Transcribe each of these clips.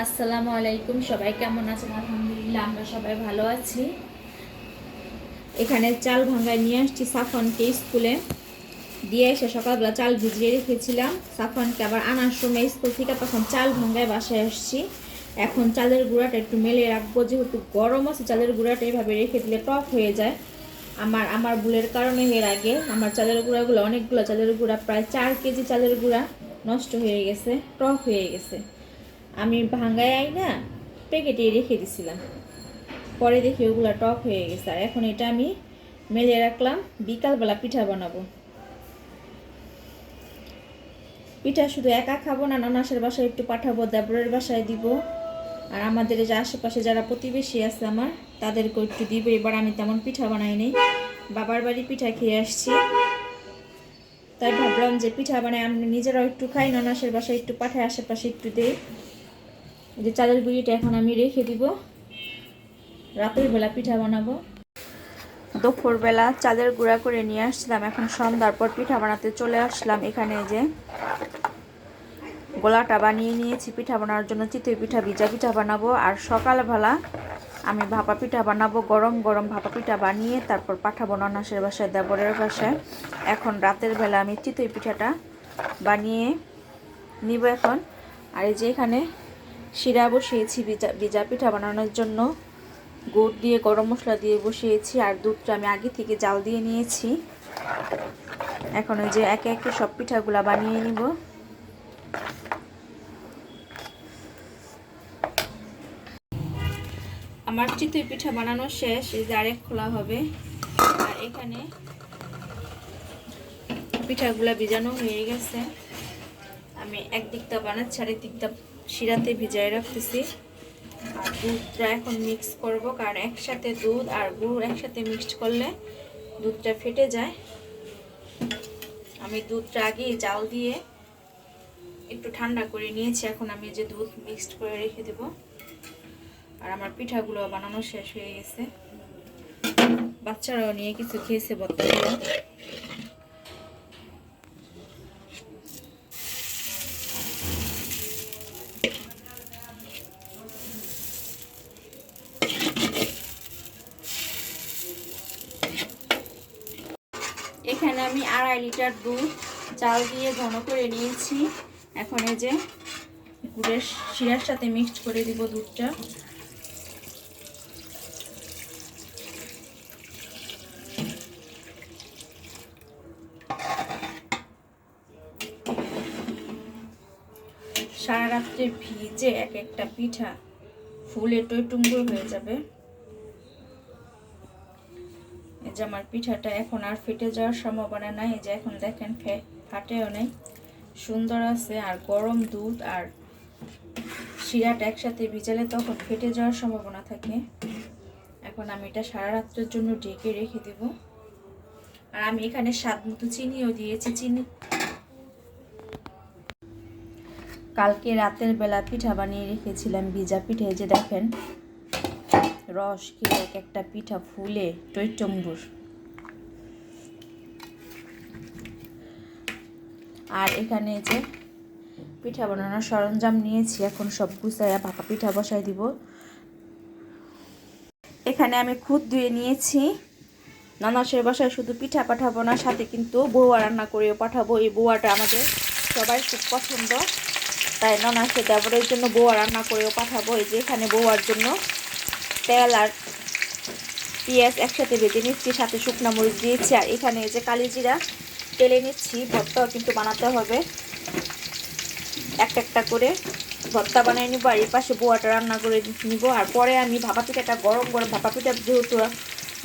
আসসালামু আলাইকুম, সবাই কেমন আছেন? আলহামদুলিল্লাহ আমরা সবাই ভালো আছি। এখানে চাল ভাঙ্গায় নিয়ে আসছি সাফনকে স্কুলে দিয়ে এসে সকালবেলা চাল ভিজিয়ে রেখেছিলাম। সাফনকে আবার আনার সময় স্কুল থেকে তখন চাল ভাঙ্গায় বাসায় আসছি। এখন চালের গুঁড়াটা একটু মেলে রাখবো, যেহেতু গরম আছে চালের গুঁড়াটা এইভাবে রেখে দিলে টক হয়ে যায়। আমার ভুলের কারণে এর আগে আমার চালের গুঁড়াগুলো অনেকগুলো চালের গুঁড়া প্রায় 4 কেজি চালের গুঁড়া নষ্ট হয়ে গেছে, টক হয়ে গেছে। আমি ভাঙ্গায় না প্যাকেটে রেখে দিছিলাম, পরে দেখি ওগুলো টক হয়ে গেছে। আর এখন এটা আমি মেলে রাখলাম, বিকালবেলা পিঠা বানাবো। পিঠা শুধু একা খাবো না, ননাসের বাসায় একটু পাঠাবো, দেবরের বাসায় দিব, আর আমাদের যে আশেপাশে যারা প্রতিবেশী আছে আমার তাদেরকেও একটু দিব। এবার আমি তেমন পিঠা বানাই নেই, বাবার বাড়ি পিঠা খেয়ে আসছি, তাই ভাবলাম যে পিঠা বানাই আমি নিজেরাও একটু খাই, ননাসের বাসায় একটু পাঠাই, আশেপাশে একটু দেই। যে চালের গুঁড়িটা এখন আমি রেখে দিব, রাতের বেলা পিঠা বানাবো। দুপুরবেলা চালের গুঁড়া করে নিয়ে আসছিলাম, এখন সন্ধ্যার পর পিঠা বানাতে চলে আসলাম। এখানে যে গোলাটা বানিয়ে নিয়েছি পিঠা বানানোর জন্য, চিতই পিঠা ভিজা পিঠা বানাবো। আর সকালবেলা আমি ভাপা পিঠা বানাবো, গরম গরম ভাপা পিঠা বানিয়ে তারপর পাঠাবো ননাসের বাসায়, দেবরের বাসায়। এখন রাতের বেলা আমি চিতই পিঠাটা বানিয়ে নিব এখন। আর এই যে এখানে শিরা বসিয়েছি ভিজা পিঠা বানানোর জন্য, গুড় দিয়ে গরম মশলা দিয়ে বসিয়েছি, আর দুধটা আমি আগে থেকে জাল দিয়ে নিয়েছি। এখন ওই যে একে একে সব পিঠাগুলা বানিয়ে নিব। আমার চিতই পিঠা বানানো শেষ, এই যে আরেক খোলা হবে। আর এখানে পিঠাগুলা ভিজানো হয়ে গেছে, আমি এক দিকটা বানাচ্ছি আরেক দিকটা শিরাতে ভিজায় রাখতেছি। আর দুধটা এখন মিক্স করব, কারণ একসাথে দুধ আর গুড় একসাথে মিক্সড করলে দুধটা ফেটে যায়। আমি দুধটা আগে জাল দিয়ে একটু ঠান্ডা করে নিয়েছি, এখন আমি যে দুধ মিক্সড করে রেখে দেব। আর আমার পিঠাগুলো বানানো শেষ হয়ে গেছে, বাচ্চারাও নিয়ে কিছু খেয়েছে বর্তমানে। এখানে আমি 2.5 লিটার দুধ চাল দিয়ে ঘন করে নিয়েছি। এখন এই যে গুড়ের শিরার সাথে মিক্সড করে দিব দুধটা। সারা রাত্রে ভিজে এক একটা পিঠা ফুলে টইটুম্বুর হয়ে যাবে। এই যে আমার পিঠাটা এখন আর ফেটে যাওয়ার সম্ভাবনা নাই, এই যে এখন দেখেন ফাটেও নেই, সুন্দর আছে। আর গরম দুধ আর শিরাটা একসাথে ভিজালে তখন ফেটে যাওয়ার সম্ভাবনা থাকে। এখন আমি এটা সারা রাত্রের জন্য ঢেকে রেখে দেব। আর আমি এখানে স্বাদ মতো চিনিও দিয়েছি। চিনি কালকে রাতের বেলা পিঠা বানিয়ে রেখেছিলাম, ভিজা পিঠা, এই যে দেখেন রস খেয়ে এক একটা পিঠা ফুলে টইটম্বুর। আর এখানে যে পিঠা বানানোর সরঞ্জাম নিয়েছি, এখন সব গুছাইয়া ভাপা পিঠা বসাই দিব। এখানে আমি খুদ ধুয়ে নিয়েছি, ননাসের বাসায় শুধু পিঠা পাঠাবো না, সাথে কিন্তু বউয়া রান্না করেও পাঠাবো। এই বউয়াটা আমাদের সবাই খুব পছন্দ, তাই ননাসের দেবরের জন্য বউয়া রান্না করেও পাঠাবো। এই যে এখানে বউয়ার জন্য তেল আর পেঁয়াজ একসাথে ভেজে নিচ্ছি, সাথে শুকনো মরিচ দিয়েছি। আর এখানে এই যে কালিজিরা তেলে নিচ্ছি, ভর্তাও কিন্তু বানাতে হবে, একটা একটা করে ভর্তা বানিয়ে নিব। আর এই পাশে বোয়াটা রান্না করে নিব। আর পরে আমি ভাপা পিঠাটা গরম গরম, ভাপা পিঠা যেহেতু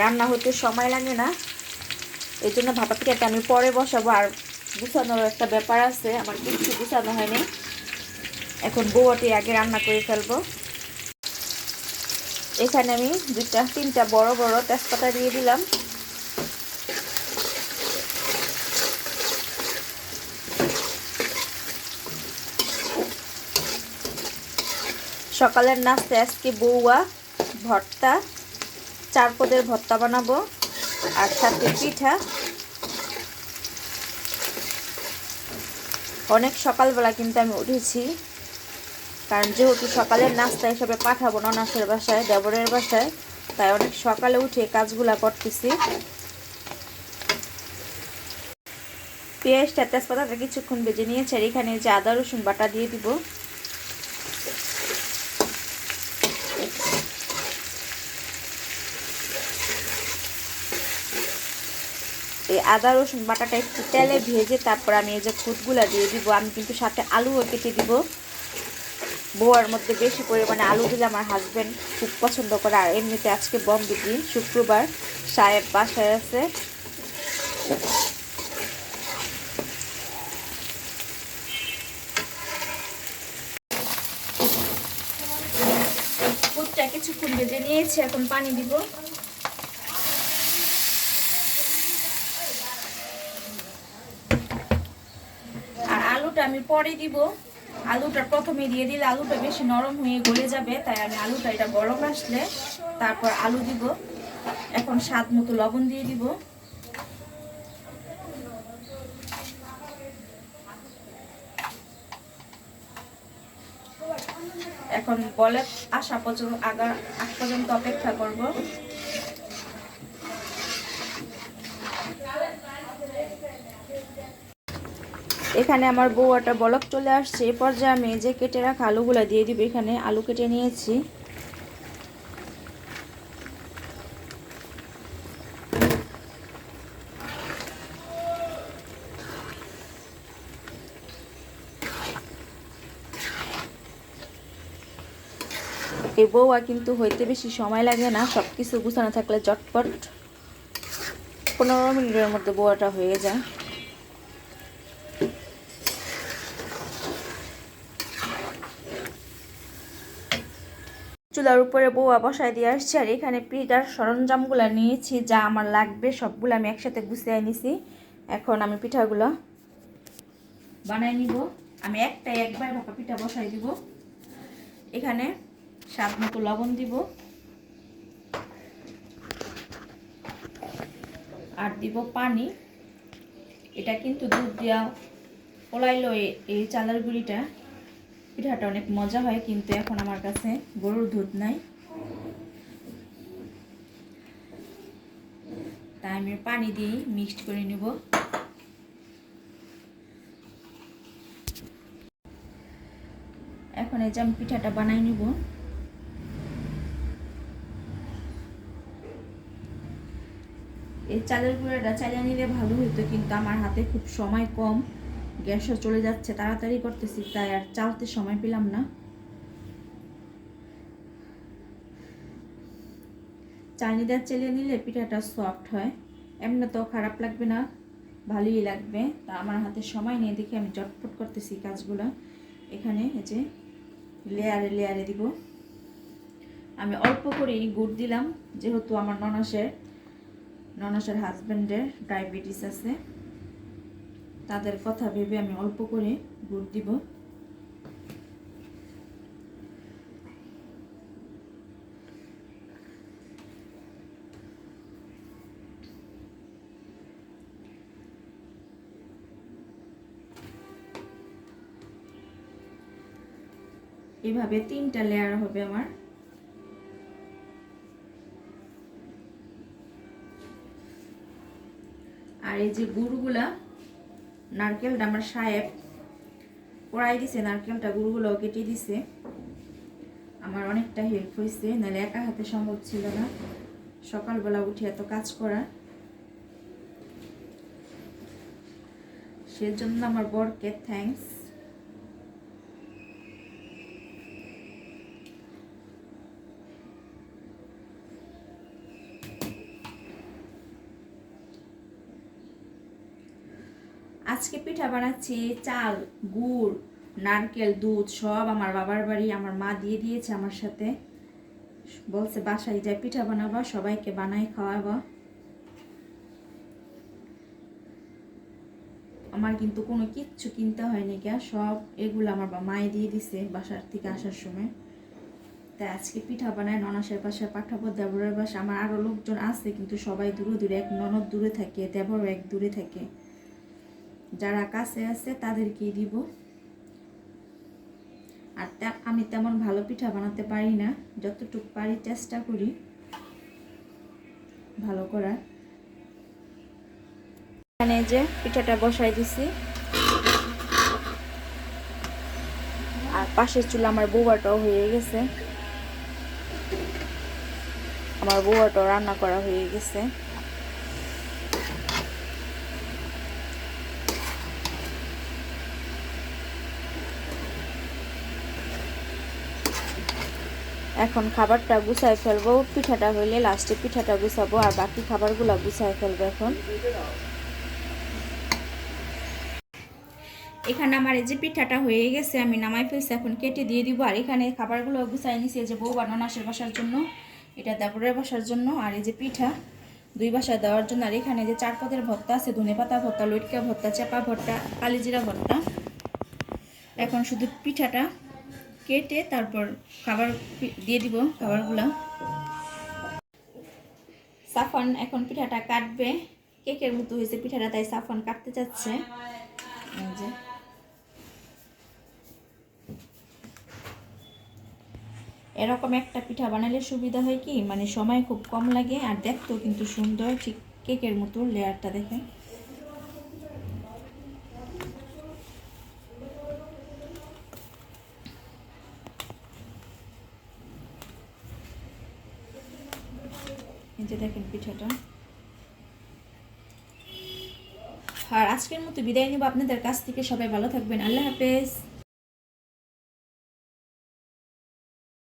রান্না হতে সময় লাগে না, এই জন্য ভাপা পিঠাটা আমি পরে বসাবো। আর গুছানোর একটা ব্যাপার আছে, আমার কিছু গুছানো হয়নি, এখন বোয়াটি আগে রান্না করে ফেলবো। এখানে আমি 2-3টা বড় বড় তেজপাতা দিয়ে দিলাম। সকালের নাস্তায় আজকে বউয়া ভর্তা, 4 পদের ভর্তা বানাবো, আর সাথে পিঠা। অনেক সকালবেলা কিন্তু আমি উঠেছি, কারণ যেহেতু সকালের নাস্তা হিসাবে পাঠাবো ননাসের বাসায়, দেবরের বাসায়, তাই অনেক সকালে উঠে কাজগুলা করতেছি। পেঁয়াজটা তেজপাতাটা কিছুক্ষণ ভেজে নিয়েছি, আর এখানে যে আদা রসুন বাটা দিয়ে দিব। এই আদা রসুন বাটাটা একটু তেলে ভেজে তারপর আমি এই যে খুদগুলা দিয়ে দিব। আমি কিন্তু সাথে আলুও কেটে দিব। বউয়ার মধ্যে বেশি পরিমাণে আলু দিলে আমার হাজব্যান্ড খুব পছন্দ করে। আর এমনিতে আজকে বন্ধ দিন, শুক্রবার, সাহেব বাসায় আছে। খুদটা কিছুক্ষণ ভেজে নিয়েছি, এখন পানি দিব। আর আলুটা আমি পরে দিব। আলুটা প্রথমে দিয়ে দিলে আলুটা বেশি নরম হয়ে গলে যাবে, তাই আমি আলুটা এটা গরম আসলে তারপর আলু দিব। এখন স্বাদ মতো লবণ দিয়ে দিব। এখন বলে আসা পর্যন্ত আগ পর্যন্ত অপেক্ষা করব। এখানে আমার বউয়াটা বলক চলে আসছে। এ পর্যায়ে আমি যে কেটে রাখা আলুগুলা দিয়ে দিব। এখানে আলু কেটে নিয়েছি। এই বউয়া কিন্তু হইতে বেশি সময় লাগে না, সব কিছু গুছানো থাকলে চটপট 15 মিনিটের মধ্যে বউয়াটা হয়ে যায়। চুলার উপরে বউয়া বসায় দিয়ে আসছে। আর এখানে পিঠার সরঞ্জামগুলো নিয়েছি, যা আমার লাগবে সবগুলো আমি একসাথে গুছিয়ে নিছি। এখন আমি পিঠাগুলো বানাই নিব। আমি একবার ভাপা পিঠা বসাই দিব। এখানে স্বাদ মতো লবণ দিব, আর দিব পানি। এটা কিন্তু দুধ দিয়া পোলাইলো এই চালের গুঁড়িটা, পিঠাটা অনেক মজা হয়, কিন্তু এখন আমার কাছে গরুর দুধ নাই, তাই আমি পানি দিয়ে মিক্সড করে নিব। এখন এই যে আমি পিঠাটা বানাই নিব। এই চালের গুঁড়াটা চালিয়ে নিলে ভালো হতো, কিন্তু আমার হাতে খুব সময় কম, গ্যাসও চলে যাচ্ছে, তাড়াতাড়ি করতেছি, তাই আর চালতে সময় পেলাম না। চালনি দিয়ে চালিয়ে নিলে পিঠাটা সফট হয়, এমনি তো খারাপ লাগবে না, ভালোই লাগবে। তা আমার হাতে সময় নেই দেখে আমি চটপট করতেছি কাজগুলো। এখানে এই যে লেয়ারে লেয়ারে দিব। আমি অল্প করেই গুড় দিলাম, যেহেতু আমার ননাসের হাজব্যান্ডের ডায়াবেটিস আছে, তাদের কথা ভেবে আমি অল্প করে গুড় দিব। এভাবে 3টা লেয়ার হবে আমার। আর এই যে গুড়গুলা, নারকেলটা আমার সাহেব পোড়াই দিছে, নারকেলটা গুড়গুলো কেটে দিছে, আমার অনেকটা হেল্প হয়েছে, নাহলে একা হাতে সম্ভব ছিল না সকালবেলা উঠে এত কাজ করা। সেজন্য আমার বরকে থ্যাঙ্কস। আজকে পিঠা বানাচ্ছি, চাল, গুড়, নারকেল, দুধ সব আমার বাবার বাড়ি, আমার মা দিয়ে দিয়েছে আমার সাথে, বলছে বাসায় যায় পিঠা বানাবা, সবাইকে বানাই খাওয়াবা। আমার কিন্তু কোনো কিচ্ছু কিনতে হয়নি, সব এগুলো আমার মায়ে দিয়ে দিছে বাসার থেকে আসার সময়। তাই আজকে পিঠা বানায় ননাসের বাসায় পাঠাবো, দেবরের বাসা আমার আরও লোকজন আছে, কিন্তু সবাই দূরে দূরে, এক ননদ দূরে থাকে, দেবরও এক দূরে থাকে, যারা কাছে আছে তাদেরকেই দিব। আর আমি তেমন ভালো পিঠা বানাতে পারি না, যতটুকু পারি চেষ্টা করি ভালো করার। এখানে যে পিঠাটা বসাই দিছি, আর পাশের চুলা আমার বউয়াটাও হয়ে গেছে, আমার বউয়াটাও রান্না করা হয়ে গেছে। এখন খাবারটা গুছাই ফেলবো, পিঠাটা হইলে লাস্টে পিঠাটা গুছাবো আর বাকি খাবারগুলো গুছাই ফেলবো। এখানে আমার এই যে পিঠাটা হয়ে গেছে, আমি নামাই ফেলছি, এখন কেটে দিয়ে দিব। আর এখানে খাবারগুলো গুছাই নিছি, এই যে বউ ননাসের বাসার জন্য, এটা দেবরের বাসার জন্য, আর এই যে পিঠা 2 বাসায় দেওয়ার জন্য। আর এখানে যে 4 পদের ভর্তা আছে, ধনেপাতা ভর্তা, লটকা ভর্তা, চাপা ভর্তা, কালিজিরা ভর্তা। এখন শুধু পিঠাটা কেটে তারপর খাবার দিয়ে দিব খাবারগুলো। সাফন এখন পিঠাটা কাটবে, কেকের মতো হয়েছে পিঠাটা, তাই সাফন কাটতে যাচ্ছে। এরকম একটা পিঠা বানালে সুবিধা হয় কি, মানে সময় খুব কম লাগে আর দেখতেও কিন্তু সুন্দর, ঠিক কেকের মতো লেয়ারটা দেখে। এই যে দেখেন পিঠাটা। আর আজকের মতো বিদায় নিব আপনাদের কাছ থেকে, সবাই ভালো থাকবেন, আল্লাহ হাফেজ।